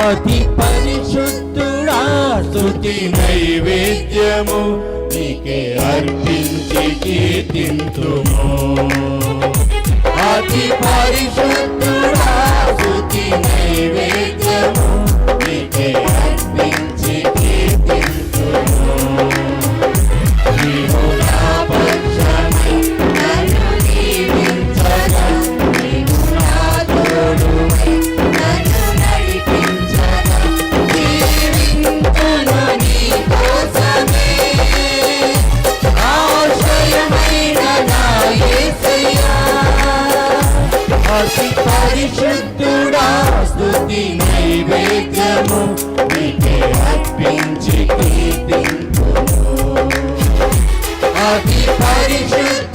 అతి పరిశుద్ధుడా స్తుతి నైవేద్యము నీకే అర్పించి కీర్తింతుము. అతి పరిశుద్ధుడా స్తుతి నైవేద్యము నీకే అర్పించి కీర్తింతుము. నీవు నా పక్షమై నన్ను దీవించగా, నీవు నా తోడువై నన్ను నడిపించగా, జీవింతును నీ కోసమే ఆశ్రయమైన నా యేసయ్యా. అతి పరిశుద్ధుడా స్తుతి నైవేద్యము నీకే అర్పించి కీర్తింతుము. అతి పరిశుద్ధ